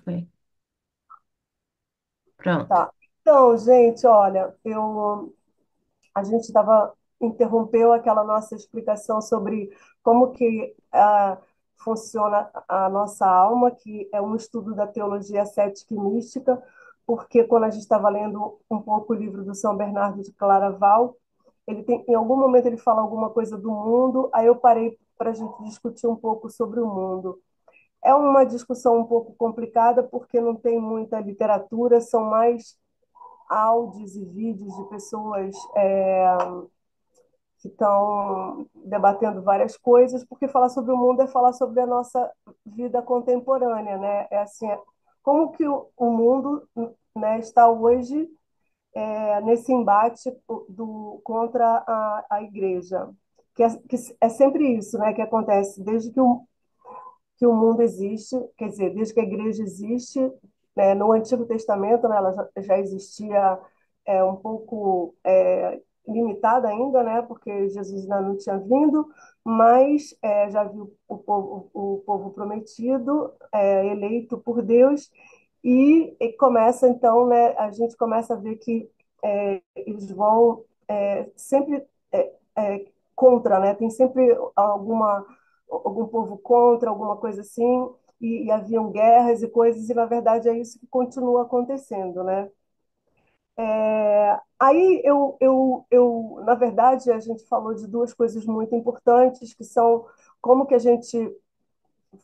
Foi. Pronto. Tá. Então, gente, olha, a gente estava interrompeu aquela nossa explicação sobre como que funciona a nossa alma, que é um estudo da teologia cética e mística, porque quando a gente estava lendo um pouco o livro do São Bernardo de Claraval, em algum momento ele fala alguma coisa do mundo, aí eu parei para a gente discutir um pouco sobre o mundo. É uma discussão um pouco complicada porque não tem muita literatura, são mais áudios e vídeos de pessoas que estão debatendo várias coisas, porque falar sobre o mundo é falar sobre a nossa vida contemporânea, né? É assim, como que o mundo, né, está hoje nesse embate contra a igreja, que é sempre isso, né, que acontece desde que o mundo existe, quer dizer, desde que a igreja existe, né, no Antigo Testamento, né, ela já existia um pouco limitada ainda, né, porque Jesus ainda não tinha vindo, mas já viu o povo prometido, eleito por Deus, e começa então, né, a gente começa a ver que eles vão sempre contra, né, tem sempre algum povo contra, alguma coisa assim, e haviam guerras e coisas, e na verdade é isso que continua acontecendo, né? Aí na verdade, a gente falou de duas coisas muito importantes, que são como que a gente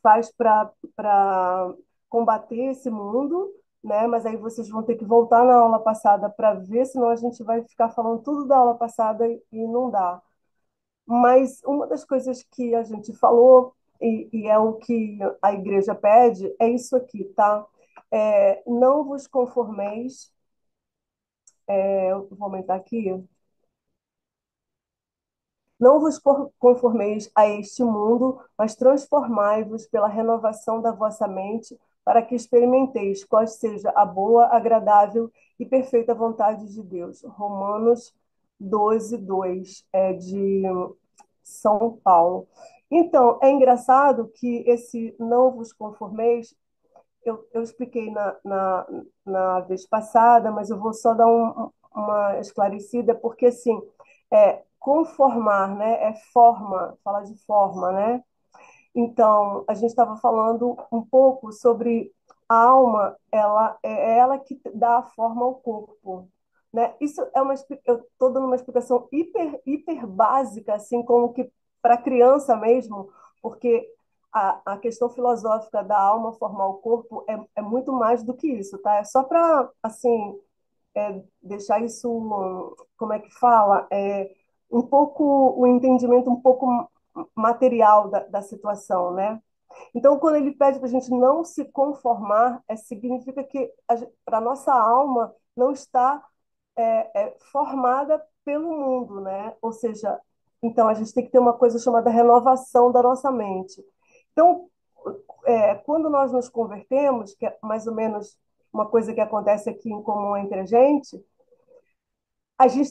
faz para combater esse mundo, né? Mas aí vocês vão ter que voltar na aula passada para ver, senão a gente vai ficar falando tudo da aula passada e não dá. Mas uma das coisas que a gente falou, e é o que a igreja pede, é isso aqui, tá? Não vos conformeis, eu vou aumentar aqui, não vos conformeis a este mundo, mas transformai-vos pela renovação da vossa mente, para que experimenteis qual seja a boa, agradável e perfeita vontade de Deus. Romanos 12, 2, de São Paulo. Então, é engraçado que esse não vos conformeis, eu expliquei na vez passada, mas eu vou só dar uma esclarecida, porque assim, conformar, né, é forma, fala de forma, né? Então, a gente estava falando um pouco sobre a alma, ela que dá a forma ao corpo, né? Isso é eu estou dando uma explicação hiper básica, assim como que para criança mesmo, porque a questão filosófica da alma formar o corpo é muito mais do que isso, tá? É só para, assim, deixar isso, como é que fala? Um pouco, o entendimento um pouco material da situação, né? Então, quando ele pede para a gente não se conformar, significa que para a nossa alma não está formada pelo mundo, né? Ou seja, então a gente tem que ter uma coisa chamada renovação da nossa mente. Então, quando nós nos convertemos, que é mais ou menos uma coisa que acontece aqui em comum entre a gente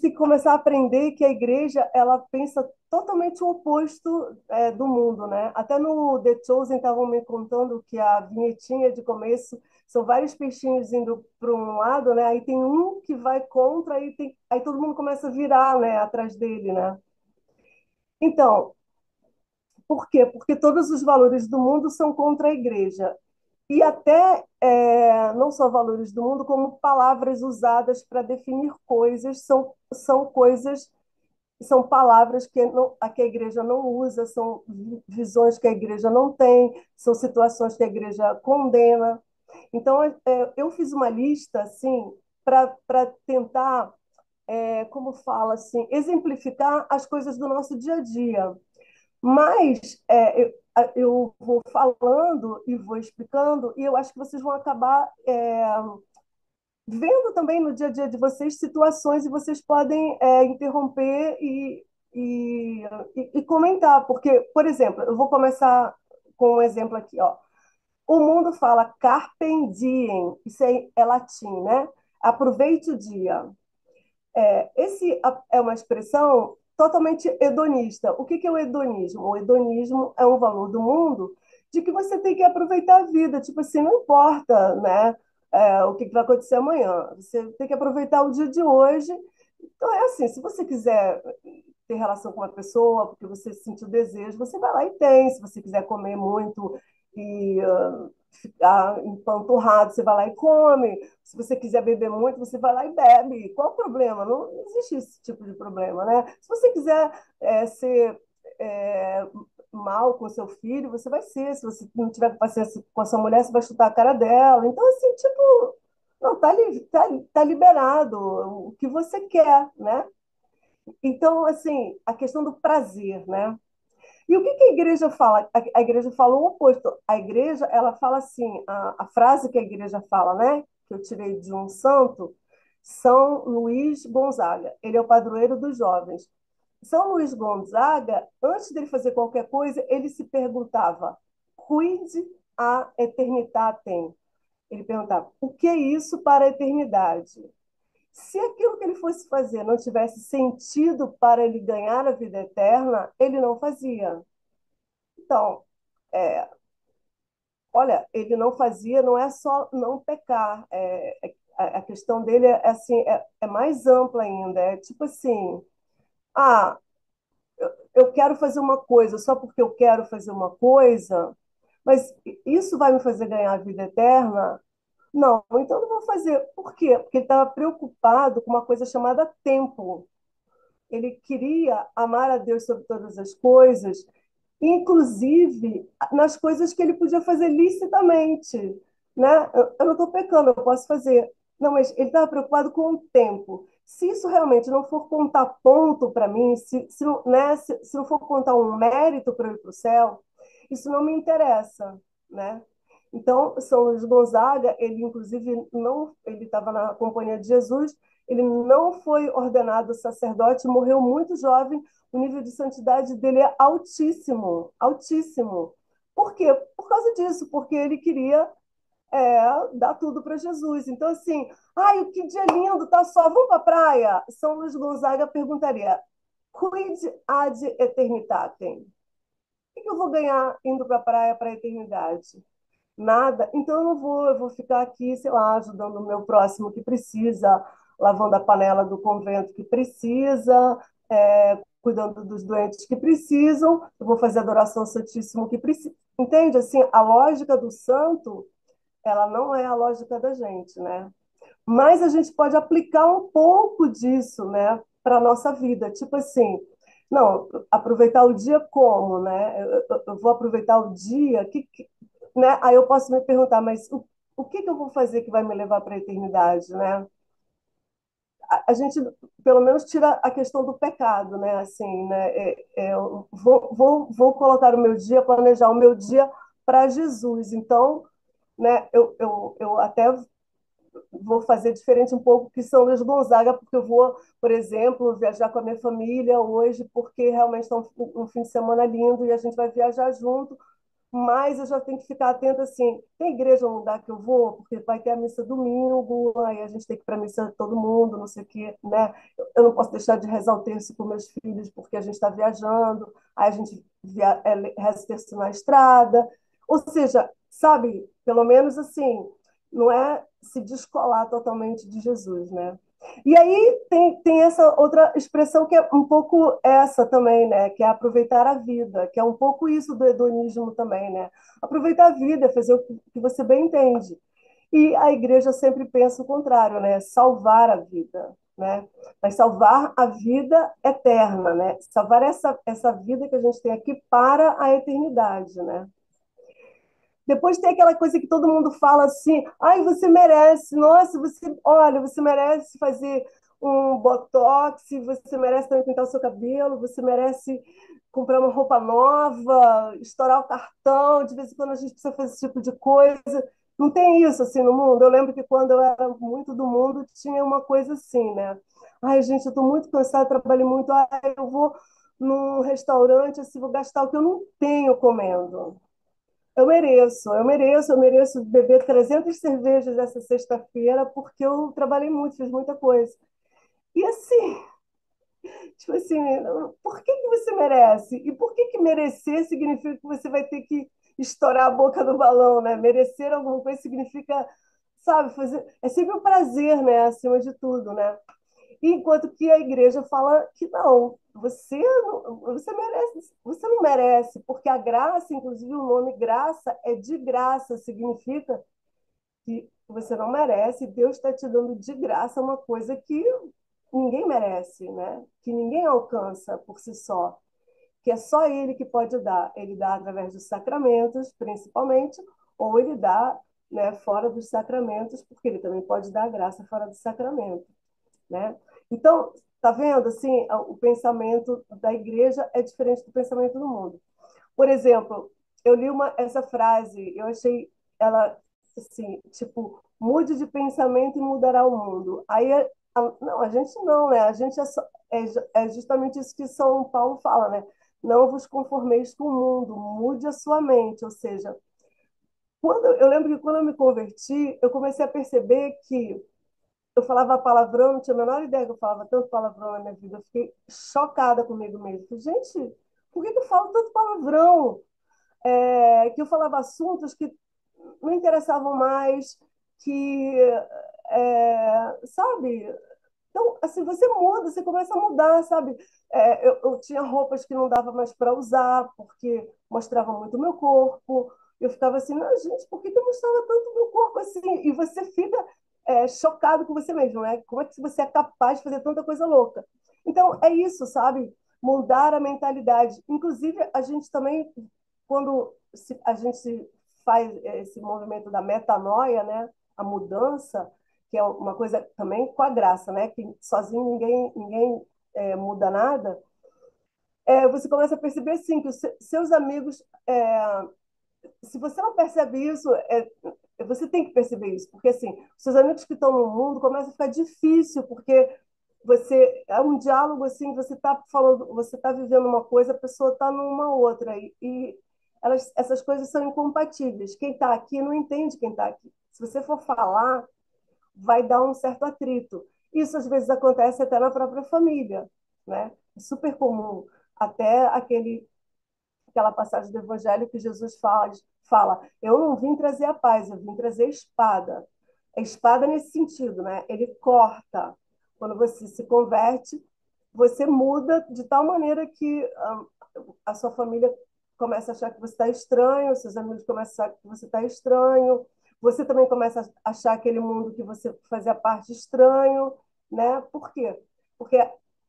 tem que começar a aprender que a igreja ela pensa totalmente o oposto do mundo, né? Até no The Chosen estavam me contando que a vinhetinha de começo são vários peixinhos indo para um lado, né? Aí tem um que vai contra, aí todo mundo começa a virar, né, atrás dele, né? Então, por quê? Porque todos os valores do mundo são contra a igreja. E até não só valores do mundo, como palavras usadas para definir coisas são coisas, são palavras que a igreja não usa, são visões que a igreja não tem, são situações que a igreja condena. Então, eu fiz uma lista assim para tentar, como fala assim, exemplificar as coisas do nosso dia a dia. Mas eu vou falando e vou explicando, e eu acho que vocês vão acabar vendo também no dia a dia de vocês situações e vocês podem interromper e, e comentar. Porque, por exemplo, eu vou começar com um exemplo aqui. Ó. O mundo fala carpe diem, isso é latim, né? Aproveite o dia. Esse é uma expressão totalmente hedonista. O que é o hedonismo? O hedonismo é um valor do mundo de que você tem que aproveitar a vida. Tipo assim, não importa, né, o que vai acontecer amanhã. Você tem que aproveitar o dia de hoje. Então, é assim, se você quiser ter relação com uma pessoa, porque você sentiu desejo, você vai lá e tem. Se você quiser comer muito e ficar empanturrado, você vai lá e come. Se você quiser beber muito, você vai lá e bebe. Qual o problema? Não existe esse tipo de problema, né? Se você quiser ser é, mal com seu filho, você vai ser. Se você não tiver paciência com a sua mulher, você vai chutar a cara dela. Então, assim, tipo, não, tá liberado o que você quer, né? Então, assim, a questão do prazer, né? E o que que a igreja fala? A igreja fala o oposto. A igreja, ela fala assim, a frase que a igreja fala, né? Que eu tirei de um santo, São Luís Gonzaga. Ele é o padroeiro dos jovens. São Luís Gonzaga, antes dele fazer qualquer coisa, ele se perguntava: cuide a eternitatem. Ele perguntava: o que é isso para a eternidade? Se aquilo que ele fosse fazer não tivesse sentido para ele ganhar a vida eterna, ele não fazia. Então, é, olha, ele não fazia, não é só não pecar. A questão dele é assim, é mais ampla ainda. É tipo assim, ah, eu quero fazer uma coisa só porque eu quero fazer uma coisa, mas isso vai me fazer ganhar a vida eterna? Não, então eu não vou fazer. Por quê? Porque ele estava preocupado com uma coisa chamada tempo. Ele queria amar a Deus sobre todas as coisas, inclusive nas coisas que ele podia fazer licitamente, né? Eu não estou pecando, eu posso fazer. Não, mas ele estava preocupado com o tempo. Se isso realmente não for contar ponto para mim, se não for contar um mérito para eu ir para o céu, isso não me interessa, né? Então, São Luís Gonzaga, ele inclusive não, ele estava na companhia de Jesus, ele não foi ordenado sacerdote, morreu muito jovem, o nível de santidade dele é altíssimo, altíssimo. Por quê? Por causa disso, porque ele queria dar tudo para Jesus. Então, assim, ai, que dia lindo, tá só, vamos para a praia? São Luís Gonzaga perguntaria, quid ad eternitatem? O que eu vou ganhar indo para a praia para a eternidade? Nada. Então eu não vou, eu vou ficar aqui, sei lá, ajudando o meu próximo que precisa, lavando a panela do convento que precisa, cuidando dos doentes que precisam, eu vou fazer adoração ao Santíssimo que precisa. Entende? Assim, a lógica do santo, ela não é a lógica da gente, né? Mas a gente pode aplicar um pouco disso, né, para a nossa vida. Tipo assim, não, aproveitar o dia como, né? Eu vou aproveitar o dia, né? Aí eu posso me perguntar, mas o que que eu vou fazer que vai me levar para a eternidade, né? A gente, pelo menos, tira a questão do pecado, né? Assim, né? Eu vou colocar o meu dia, planejar o meu dia para Jesus. Então, né? Eu até vou fazer diferente um pouco que São Luís Gonzaga, porque eu vou, por exemplo, viajar com a minha família hoje, porque realmente está um fim de semana lindo e a gente vai viajar junto, mas eu já tenho que ficar atenta assim, tem igreja no lugar que eu vou, porque vai ter a missa domingo, aí a gente tem que ir para a missa todo mundo, não sei o quê, né? Eu não posso deixar de rezar o terço com meus filhos, porque a gente está viajando, aí a gente reza o terço na estrada, ou seja, sabe, pelo menos assim, não é se descolar totalmente de Jesus, né? E aí tem essa outra expressão que é um pouco essa também, né? Que é aproveitar a vida, que é um pouco isso do hedonismo também, né? Aproveitar a vida, fazer o que você bem entende. E a igreja sempre pensa o contrário, né? Salvar a vida, né? Mas salvar a vida eterna, né? Salvar essa vida que a gente tem aqui para a eternidade, né? Depois tem aquela coisa que todo mundo fala assim: ai, você merece, nossa, você, olha, você merece fazer um botox, você merece também pintar o seu cabelo, você merece comprar uma roupa nova, estourar o cartão, de vez em quando a gente precisa fazer esse tipo de coisa. Não tem isso assim no mundo. Eu lembro que quando eu era muito do mundo, tinha uma coisa assim, né? Ai, gente, eu estou muito cansada, trabalhei muito, ai, eu vou num restaurante, assim, vou gastar o que eu não tenho comendo. Eu mereço beber 300 cervejas essa sexta-feira, porque eu trabalhei muito, fiz muita coisa. E assim, tipo assim, por que que você merece? E por que que merecer significa que você vai ter que estourar a boca do balão, né? Merecer alguma coisa significa, sabe, fazer. É sempre um prazer, né? Acima de tudo, né? Enquanto que a igreja fala que não, você merece, você não merece, porque a graça, inclusive o nome graça é de graça, significa que você não merece, Deus está te dando de graça uma coisa que ninguém merece, né? Que ninguém alcança por si só, que é só Ele que pode dar. Ele dá através dos sacramentos, principalmente, ou Ele dá, né, fora dos sacramentos, porque Ele também pode dar graça fora do sacramento, né? Então, tá vendo assim, o pensamento da igreja é diferente do pensamento do mundo. Por exemplo, eu li essa frase, eu achei ela assim, tipo, mude de pensamento e mudará o mundo. Aí, não, a gente não, né? A gente é justamente isso que São Paulo fala, né? Não vos conformeis com o mundo, mude a sua mente. Ou seja, eu lembro que quando eu me converti, eu comecei a perceber que eu falava palavrão, não tinha a menor ideia que eu falava tanto palavrão na minha vida. Eu fiquei chocada comigo mesmo. Falei, gente, por que eu falo tanto palavrão? Que eu falava assuntos que não interessavam mais, que, sabe? Então, assim, você muda, você começa a mudar, sabe? Eu tinha roupas que não dava mais para usar, porque mostrava muito o meu corpo. Eu ficava assim, não, gente, por que que eu mostrava tanto o meu corpo assim? E você fica chocado com você mesmo, né? Como é que você é capaz de fazer tanta coisa louca? Então, é isso, sabe? Mudar a mentalidade. Inclusive, a gente também, quando a gente faz esse movimento da metanoia, né? A mudança, que é uma coisa também com a graça, né? Que sozinho ninguém muda nada. Você começa a perceber assim que os seus amigos, se você não percebe isso, você tem que perceber isso, porque assim, os seus amigos que estão no mundo começa a ficar difícil, porque você é um diálogo assim, você está falando, você está vivendo uma coisa, a pessoa está numa outra e essas coisas são incompatíveis. Quem está aqui não entende quem está aqui. Se você for falar, vai dar um certo atrito. Isso às vezes acontece até na própria família, né? É super comum. Até aquela passagem do Evangelho que Jesus fala: Eu não vim trazer a paz, eu vim trazer a espada. A espada nesse sentido, né? Ele corta. Quando você se converte, você muda de tal maneira que a sua família começa a achar que você está estranho, seus amigos começam a achar que você está estranho, você também começa a achar aquele mundo que você fazia parte estranho, né? Por quê? Porque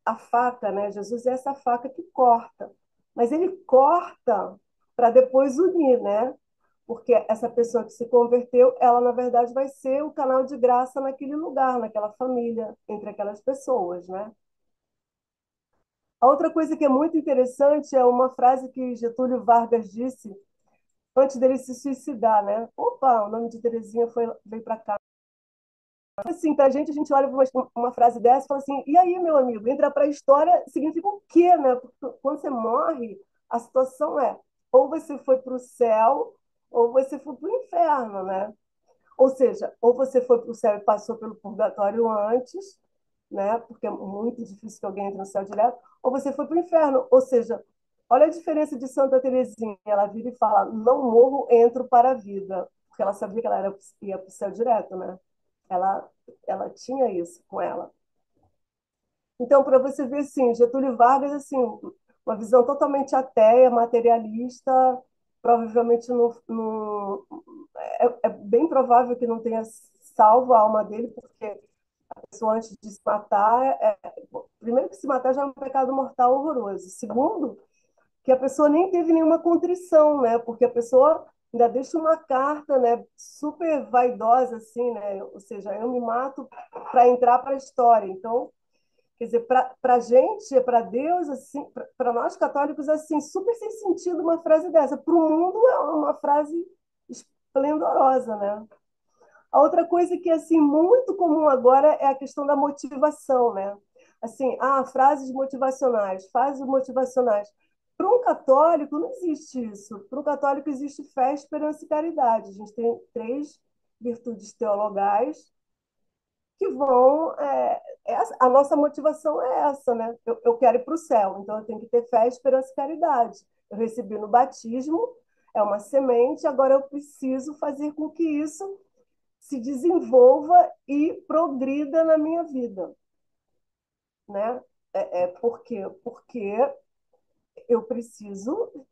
a faca, né? Jesus é essa faca que corta, mas ele corta para depois unir, né? Porque essa pessoa que se converteu, ela na verdade vai ser o canal de graça naquele lugar, naquela família, entre aquelas pessoas, né? A outra coisa que é muito interessante é uma frase que Getúlio Vargas disse antes dele se suicidar, né? Opa, o nome de Terezinha veio para cá. Assim, para a gente olha para uma frase dessa e fala assim, e aí, meu amigo, entrar para a história significa o quê, né? Porque quando você morre, a situação é ou você foi para o céu ou você foi para o inferno, né? Ou seja, ou você foi para o céu e passou pelo purgatório antes, né? Porque é muito difícil que alguém entre no céu direto, ou você foi para o inferno. Ou seja, olha a diferença de Santa Teresinha. Ela vira e fala: não morro, entro para a vida. Porque ela sabia que ia para o céu direto, né? Ela, ela tinha isso com ela. Então, para você ver, assim, Getúlio Vargas, assim, uma visão totalmente ateia, materialista, provavelmente é bem provável que não tenha salvo a alma dele, porque a pessoa antes de se matar, primeiro que se matar já é um pecado mortal horroroso. Segundo, que a pessoa nem teve nenhuma contrição, né? Porque a pessoa ainda deixa uma carta, né, super vaidosa assim, né? Ou seja, eu me mato para entrar para a história. Então, quer dizer, para a gente, para Deus, assim, para nós católicos, assim, super sem sentido uma frase dessa. Para o mundo é uma frase esplendorosa, né? A outra coisa que é assim muito comum agora é a questão da motivação, né? Assim, frases motivacionais, frases motivacionais. Para um católico não existe isso. Para um católico existe fé, esperança e caridade. A gente tem três virtudes teologais que vão. A nossa motivação é essa, né? Eu quero ir para o céu, então eu tenho que ter fé, esperança e caridade. Eu recebi no batismo é uma semente, agora eu preciso fazer com que isso se desenvolva e progrida na minha vida, né? Por quê? Porque eu preciso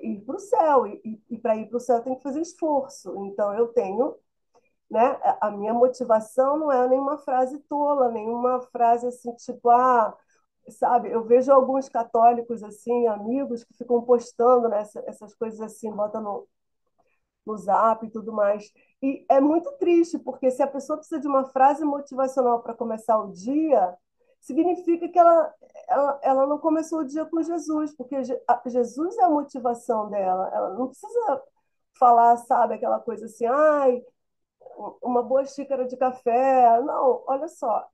ir para o céu, e para ir para o céu eu tenho que fazer esforço. Então eu tenho, né? A minha motivação não é nenhuma frase tola, nenhuma frase assim, tipo, sabe, eu vejo alguns católicos assim, amigos, que ficam postando, né, essas coisas assim, botam no Zap e tudo mais. E é muito triste, porque se a pessoa precisa de uma frase motivacional para começar o dia, significa que ela não começou o dia com Jesus, porque Jesus é a motivação dela. Ela não precisa falar, sabe, aquela coisa assim, ai, uma boa xícara de café. Não, olha só,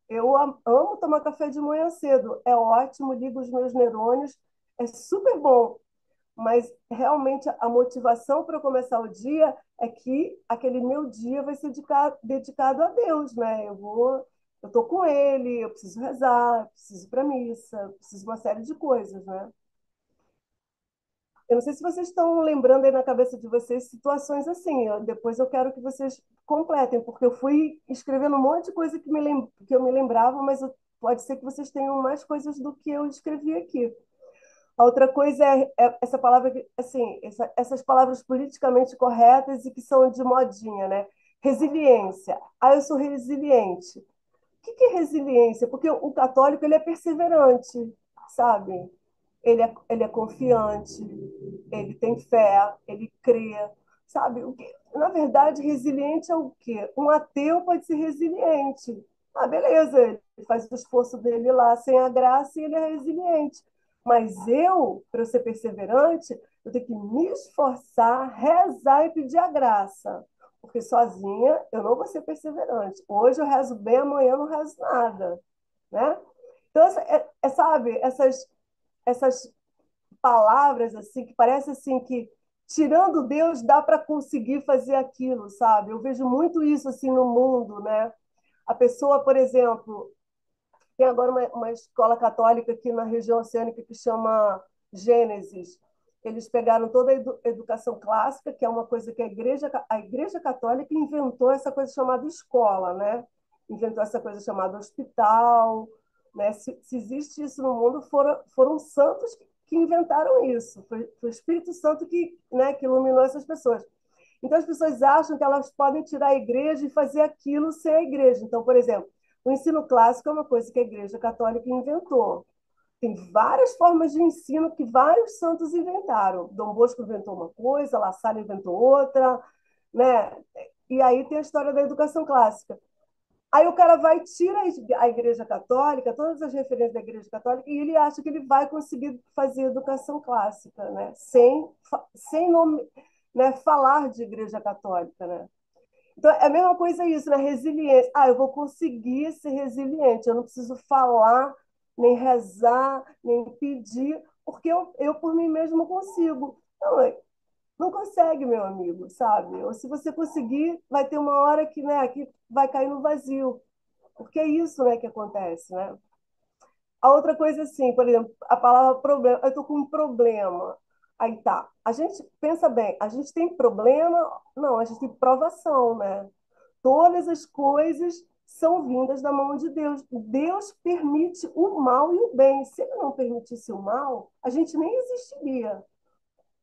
eu amo tomar café de manhã cedo. É ótimo, liga os meus neurônios, é super bom. Mas realmente a motivação para eu começar o dia é que aquele meu dia vai ser dedicado a Deus, né? Eu tô com Ele, eu preciso rezar, eu preciso ir para missa, eu preciso de uma série de coisas, né? Eu não sei se vocês estão lembrando aí na cabeça de vocês situações assim. Depois eu quero que vocês completem, porque eu fui escrevendo um monte de coisa que eu me lembrava, mas pode ser que vocês tenham mais coisas do que eu escrevi aqui. A outra coisa é essa palavra, assim, essas palavras politicamente corretas e que são de modinha, né? Resiliência. Ah, eu sou resiliente. Que é resiliência? Porque o católico ele é perseverante, sabe? Ele é confiante, ele tem fé, ele crê, sabe? Na verdade, resiliente é o quê? Um ateu pode ser resiliente. Ah, beleza, ele faz o esforço dele lá sem a graça e ele é resiliente. Mas para eu ser perseverante, eu tenho que me esforçar, rezar e pedir a graça. Porque sozinha eu não vou ser perseverante. Hoje eu rezo bem, amanhã eu não rezo nada, né? Então, sabe, essas palavras assim que parece assim que tirando Deus dá para conseguir fazer aquilo, sabe? Eu vejo muito isso assim no mundo, né? A pessoa, por exemplo, tem agora uma escola católica aqui na região oceânica que chama Gênesis. Eles pegaram toda a educação clássica, que é uma coisa que a igreja Católica inventou essa coisa chamada escola, né? Inventou essa coisa chamada hospital, né? Se existe isso no mundo, foram santos que inventaram isso. Foi o Espírito Santo que, né, que iluminou essas pessoas. Então, as pessoas acham que elas podem tirar a igreja e fazer aquilo sem a igreja. Então, por exemplo, o ensino clássico é uma coisa que a Igreja Católica inventou. Tem várias formas de ensino que vários santos inventaram. Dom Bosco inventou uma coisa, La Salle inventou outra, né? E aí tem a história da educação clássica. Aí o cara vai, tira a Igreja Católica, todas as referências da Igreja Católica, e ele acha que ele vai conseguir fazer educação clássica, né? Sem nome, né? Falar de Igreja Católica, né? Então, é a mesma coisa isso, né? Resiliência. Ah, eu vou conseguir ser resiliente, eu não preciso falar, nem rezar, nem pedir, porque eu por mim mesmo consigo. Não, não consegue, meu amigo, sabe? Ou se você conseguir, vai ter uma hora que vai cair no vazio, porque é isso, né, que acontece, né? A outra coisa, assim, por exemplo, a palavra problema, eu estou com um problema. Aí tá, a gente pensa bem, a gente tem problema? Não, a gente tem provação, né? Todas as coisas são vindas da mão de Deus. Deus permite o mal e o bem. Se ele não permitisse o mal, a gente nem existiria,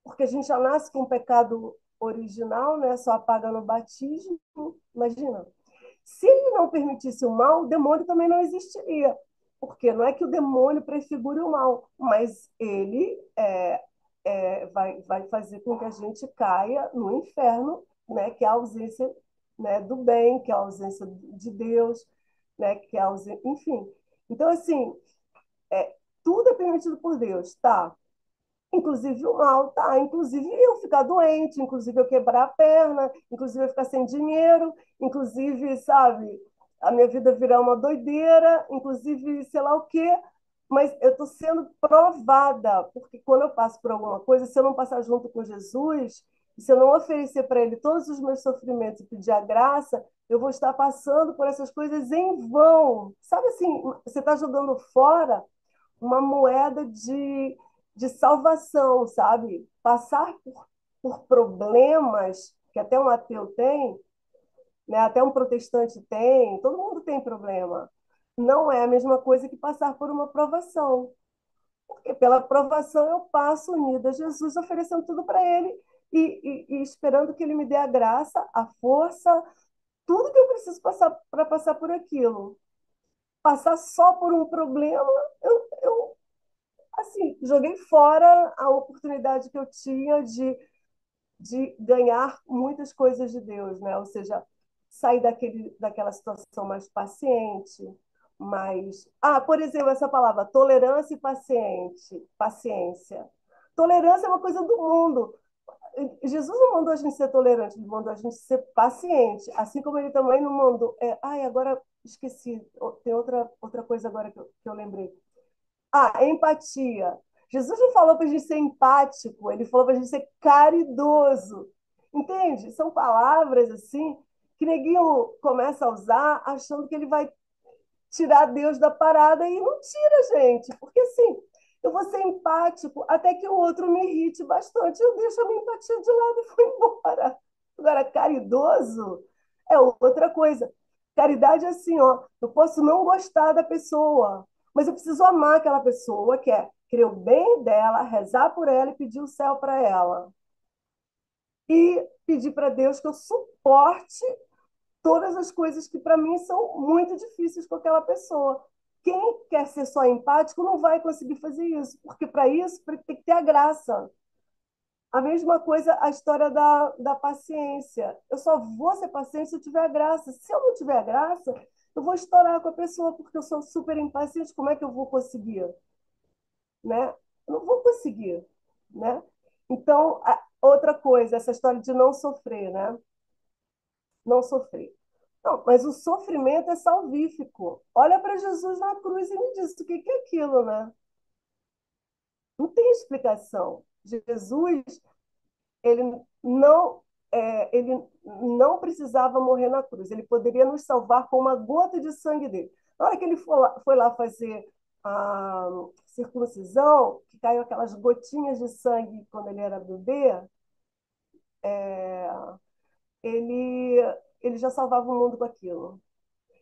porque a gente já nasce com um pecado original, né? Só apaga no batismo. Imagina. Se ele não permitisse o mal, o demônio também não existiria. Porque não é que o demônio prefigure o mal, mas ele vai fazer com que a gente caia no inferno, né? Que é a ausência, né, do bem, que é a ausência de Deus, né? Que é a ausência, enfim. Então, assim, tudo é permitido por Deus, tá? Inclusive o mal, tá? Inclusive eu ficar doente, inclusive eu quebrar a perna, inclusive eu ficar sem dinheiro, inclusive, sabe, a minha vida virar uma doideira, inclusive sei lá o quê. Mas eu estou sendo provada, porque quando eu passo por alguma coisa, se eu não passar junto com Jesus, se eu não oferecer para Ele todos os meus sofrimentos e pedir a graça, eu vou estar passando por essas coisas em vão. Sabe assim, você está jogando fora uma moeda de salvação, sabe? Passar por problemas que até um ateu tem, né? Até um protestante tem, todo mundo tem problema. Não é a mesma coisa que passar por uma provação. Porque pela provação eu passo unida a Jesus, oferecendo tudo para Ele e esperando que Ele me dê a graça, a força, tudo que eu preciso passar para passar por aquilo. Passar só por um problema, eu assim, joguei fora a oportunidade que eu tinha de ganhar muitas coisas de Deus, né? Ou seja, sair daquela situação mais paciente, mais. Ah, por exemplo, essa palavra, tolerância e paciência. Tolerância é uma coisa do mundo. Jesus não mandou a gente ser tolerante, ele mandou a gente ser paciente, assim como ele também não mandou. Ai, agora esqueci, tem outra coisa agora que eu lembrei. Ah, empatia. Jesus não falou para a gente ser empático, ele falou para a gente ser caridoso. Entende? São palavras assim que neguinho começa a usar achando que ele vai tirar Deus da parada e não tira, gente. Porque assim, eu vou ser empático até que o outro me irrite bastante. Eu deixo a minha empatia de lado e vou embora. Agora, caridoso é outra coisa. Caridade é assim, ó. Eu posso não gostar da pessoa, mas eu preciso amar aquela pessoa, que é querer o bem dela, rezar por ela e pedir o céu para ela. E pedir para Deus que eu suporte todas as coisas que para mim são muito difíceis com aquela pessoa. Quem quer ser só empático não vai conseguir fazer isso, porque para isso tem que ter a graça. A mesma coisa a história da paciência. Eu só vou ser paciente se eu tiver a graça. Se eu não tiver a graça, eu vou estourar com a pessoa, porque eu sou super impaciente. Como é que eu vou conseguir? Né? Eu não vou conseguir. Né? Então, outra coisa, essa história de não sofrer, né? Não sofrer. Não, mas o sofrimento é salvífico. Olha para Jesus na cruz e me diz o que é aquilo, né? Não tem explicação. Jesus, ele não, ele não precisava morrer na cruz. Ele poderia nos salvar com uma gota de sangue dele. Na hora que ele foi lá fazer a circuncisão, que caiu aquelas gotinhas de sangue quando ele era bebê, ele, ele já salvava o mundo com aquilo.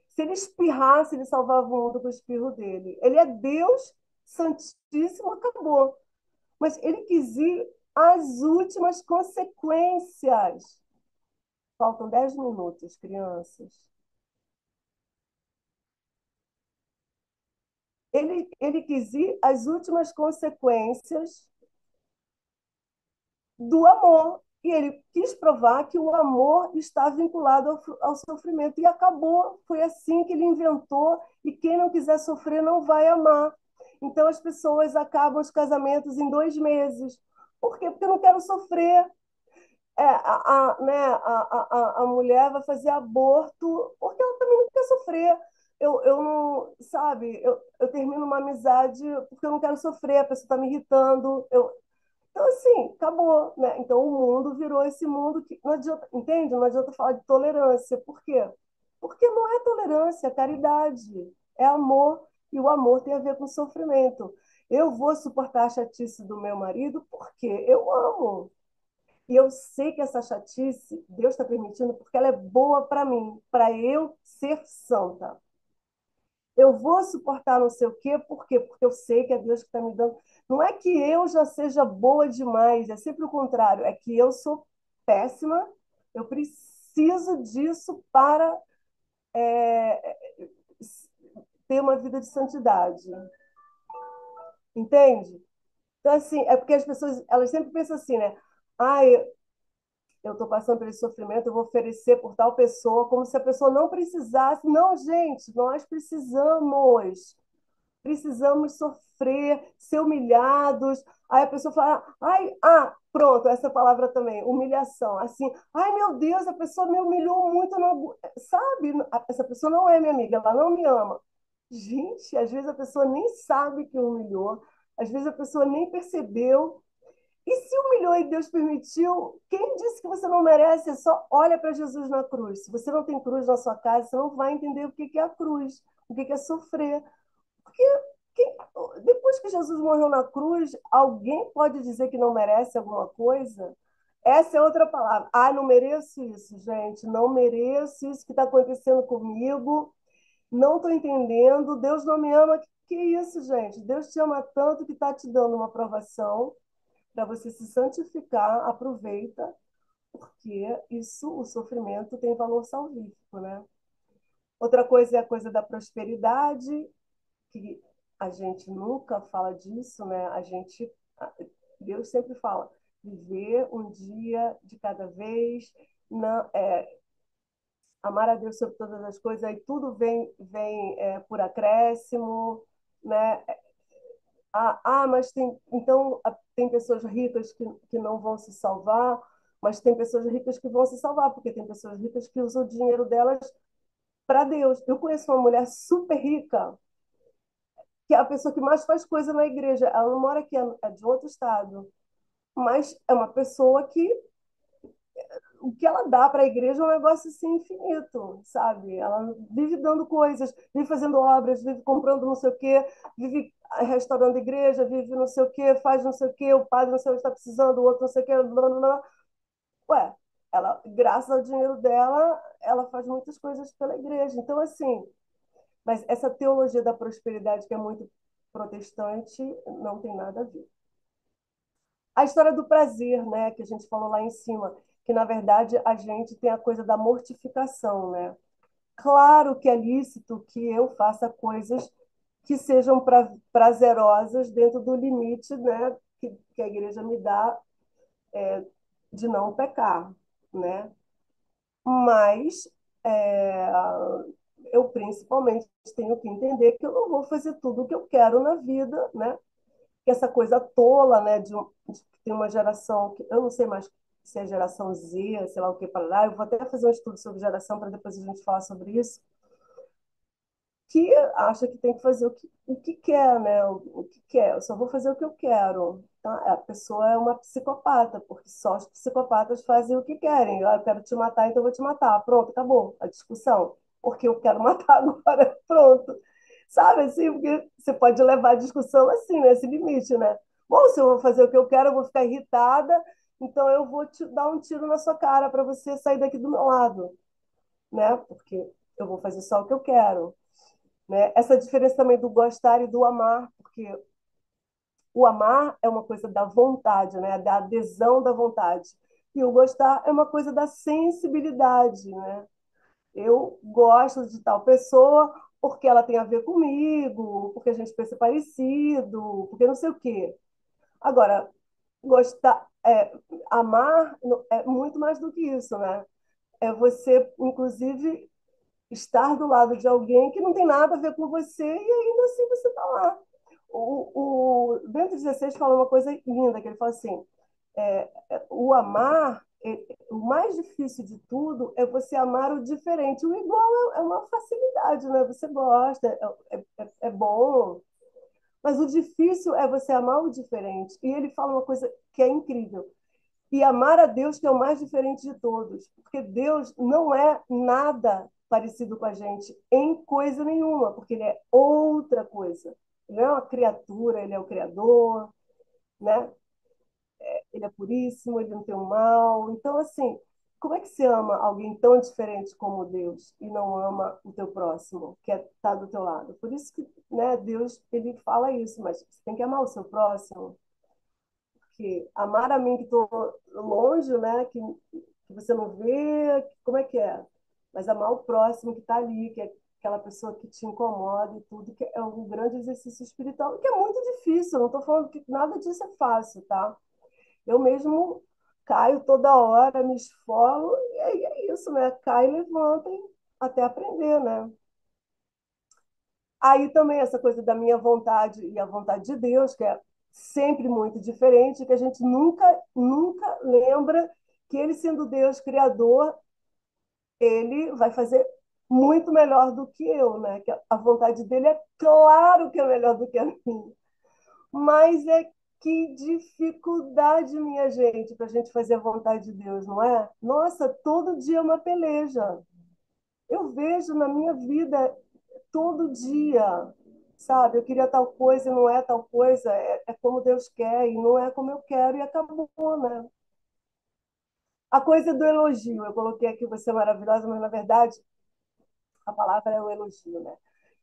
Se ele espirrasse, ele salvava o mundo com o espirro dele. Ele é Deus Santíssimo, acabou. Mas ele quis ir às últimas consequências. Faltam 10 minutos, crianças. Ele quis ir às últimas consequências do amor. E ele quis provar que o amor está vinculado ao sofrimento. E acabou. Foi assim que ele inventou. E quem não quiser sofrer não vai amar. Então as pessoas acabam os casamentos em 2 meses. Por quê? Porque eu não quero sofrer. Né, a mulher vai fazer aborto porque ela também não quer sofrer. Eu não, sabe, eu termino uma amizade porque eu não quero sofrer, a pessoa está me irritando. Então, assim, acabou, né? Então, o mundo virou esse mundo que não adianta, entende? Não adianta falar de tolerância. Por quê? Porque não é tolerância, é caridade, é amor, e o amor tem a ver com sofrimento. Eu vou suportar a chatice do meu marido porque eu amo. E eu sei que essa chatice Deus está permitindo porque ela é boa para mim, para eu ser santa. Eu vou suportar não sei o quê, por quê? Porque eu sei que é Deus que está me dando. Não é que eu já seja boa demais, é sempre o contrário, é que eu sou péssima, eu preciso disso para é, ter uma vida de santidade. Entende? Então, assim, é porque as pessoas, elas sempre pensam assim, né? Ah, eu estou passando por esse sofrimento, eu vou oferecer por tal pessoa, como se a pessoa não precisasse. Não, gente, nós precisamos. Precisamos sofrer, ser humilhados. Aí a pessoa fala, ai, pronto, essa palavra também, humilhação. Assim, ai meu Deus, a pessoa me humilhou muito, não, sabe? Essa pessoa não é minha amiga, ela não me ama. Gente, às vezes a pessoa nem sabe que humilhou, às vezes a pessoa nem percebeu. E se humilhou e Deus permitiu, quem disse que você não merece? Só olha para Jesus na cruz. Se você não tem cruz na sua casa, você não vai entender o que é a cruz, o que é sofrer. Porque quem, depois que Jesus morreu na cruz, alguém pode dizer que não merece alguma coisa? Essa é outra palavra. Ah, não mereço isso, gente. Não mereço isso que está acontecendo comigo. Não estou entendendo. Deus não me ama. Que isso, gente? Deus te ama tanto que está te dando uma aprovação para você se santificar. Aproveita, porque isso, o sofrimento tem valor salvífico, né? Outra coisa é a coisa da prosperidade, que a gente nunca fala disso, né? Deus sempre fala, viver um dia de cada vez, não, amar a Deus sobre todas as coisas, aí tudo vem por acréscimo, né? Mas tem pessoas ricas que não vão se salvar, mas tem pessoas ricas que vão se salvar, porque tem pessoas ricas que usam o dinheiro delas para Deus. Eu conheço uma mulher super rica, que é a pessoa que mais faz coisa na igreja. Ela não mora aqui, é de outro estado. Mas é uma pessoa que o que ela dá para a igreja é um negócio assim infinito, sabe? Ela vive dando coisas, vive fazendo obras, vive comprando não sei o quê, vive restaurando a igreja, vive não sei o quê, faz não sei o quê, o padre não sei o que está precisando, o outro não sei o quê, blá, blá, blá. Ué, ela, graças ao dinheiro dela, ela faz muitas coisas pela igreja. Então, assim, mas essa teologia da prosperidade que é muito protestante não tem nada a ver. A história do prazer, né, que a gente falou lá em cima, que na verdade a gente tem a coisa da mortificação, né? Claro que é lícito que eu faça coisas que sejam prazerosas dentro do limite, né, que a igreja me dá de não pecar, né? Mas é, eu principalmente tenho que entender que eu não vou fazer tudo o que eu quero na vida, né? Que essa coisa tola, né, de que tem uma geração que eu não sei mais se é geração Z, sei lá o que para lá. Eu vou até fazer um estudo sobre geração para depois a gente falar sobre isso, que acha que tem que fazer o que quer, né? O que quer. Eu só vou fazer o que eu quero. Tá? A pessoa é uma psicopata, porque só os psicopatas fazem o que querem. Ah, eu quero te matar, então eu vou te matar. Pronto, acabou a discussão. Porque eu quero matar agora, pronto. Sabe assim, porque você pode levar a discussão assim, nesse limite, né? Bom, se eu vou fazer o que eu quero, eu vou ficar irritada, então eu vou te dar um tiro na sua cara para você sair daqui do meu lado, né? Porque eu vou fazer só o que eu quero, né? Essa diferença também do gostar e do amar, porque o amar é uma coisa da vontade, né? Da adesão da vontade. E o gostar é uma coisa da sensibilidade, né? Eu gosto de tal pessoa porque ela tem a ver comigo, porque a gente pensa parecido, porque não sei o quê. Agora, gostar, amar é muito mais do que isso, né? É você, inclusive, estar do lado de alguém que não tem nada a ver com você e ainda assim você está lá. O Bento XVI fala uma coisa linda, que ele fala assim, o amar, o mais difícil de tudo é você amar o diferente. O igual é uma facilidade, né? Você gosta, é bom, mas o difícil é você amar o diferente. E ele fala uma coisa que é incrível. E amar a Deus, que é o mais diferente de todos. Porque Deus não é nada parecido com a gente em coisa nenhuma, porque ele é outra coisa. Ele não é uma criatura, ele é o Criador, né? Ele é puríssimo, ele não tem o mal. Então, assim, como é que se ama alguém tão diferente como Deus e não ama o teu próximo, que está do teu lado? Por isso que, né, Deus, ele fala isso, mas você tem que amar o seu próximo, porque amar a mim que estou longe, né, que você não vê, como é que é? Mas amar o próximo que está ali, que é aquela pessoa que te incomoda e tudo, que é um grande exercício espiritual, que é muito difícil, não estou falando que nada disso é fácil, tá? Eu mesmo caio toda hora, me esfolo, e aí é isso, né? Cai e levanta até aprender, né? Aí também essa coisa da minha vontade e a vontade de Deus, que é sempre muito diferente, que a gente nunca lembra que ele sendo Deus criador, ele vai fazer muito melhor do que eu, né? Que a vontade dele é claro que é melhor do que a minha. Mas é que dificuldade, minha gente, para a gente fazer a vontade de Deus, não é? Nossa, todo dia é uma peleja. Eu vejo na minha vida todo dia. sabe? Eu queria tal coisa e não é tal coisa, é como Deus quer e não é como eu quero e acabou, né? A coisa do elogio, eu coloquei aqui você é maravilhosa, mas na verdade a palavra é o elogio, né?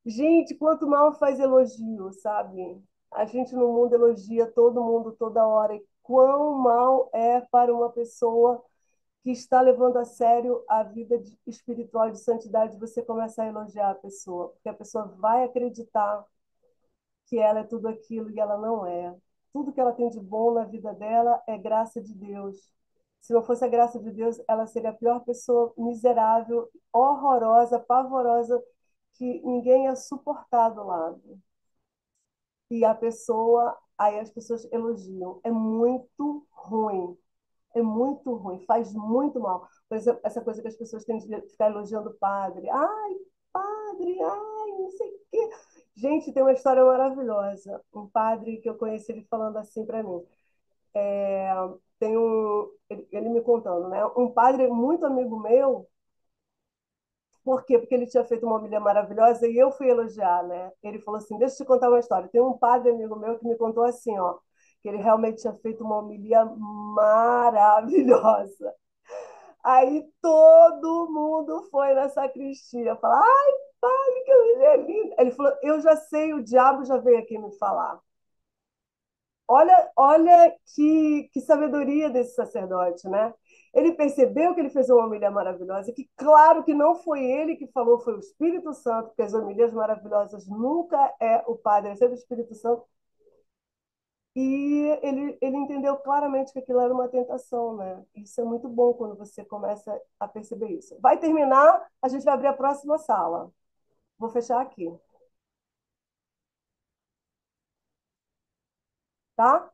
Gente, quanto mal faz elogio, sabe? A gente no mundo elogia todo mundo toda hora. E quão mal é para uma pessoa que está levando a sério a vida espiritual de santidade você começar a elogiar a pessoa, porque a pessoa vai acreditar que ela é tudo aquilo e ela não é. Tudo que ela tem de bom na vida dela é graça de Deus. Se não fosse a graça de Deus, ela seria a pior pessoa, miserável, horrorosa, pavorosa, que ninguém ia suportar do lado. E a pessoa, aí as pessoas elogiam. É muito ruim. É muito ruim, faz muito mal. Por exemplo, essa coisa que as pessoas têm de ficar elogiando o padre. Ai, padre, ai, não sei o quê. Gente, tem uma história maravilhosa. Um padre que eu conheci ele falando assim para mim. Tem ele me contando, né? Um padre muito amigo meu. Por quê? Porque ele tinha feito uma homilia maravilhosa e eu fui elogiar, né? Ele falou assim: deixa eu te contar uma história. Tem um padre amigo meu que me contou assim, ó, que ele realmente tinha feito uma homilia maravilhosa. Aí todo mundo foi na sacristia falar: ai, padre, que homilia é linda. Ele falou: eu já sei, o diabo já veio aqui me falar. Olha que sabedoria desse sacerdote, né? Ele percebeu que ele fez uma homilia maravilhosa, que claro que não foi ele que falou, foi o Espírito Santo, porque as homilias maravilhosas nunca é o Padre, é sempre o Espírito Santo. E ele entendeu claramente que aquilo era uma tentação, né? Isso é muito bom quando você começa a perceber isso. Vai terminar, a gente vai abrir a próxima sala. Vou fechar aqui, tá?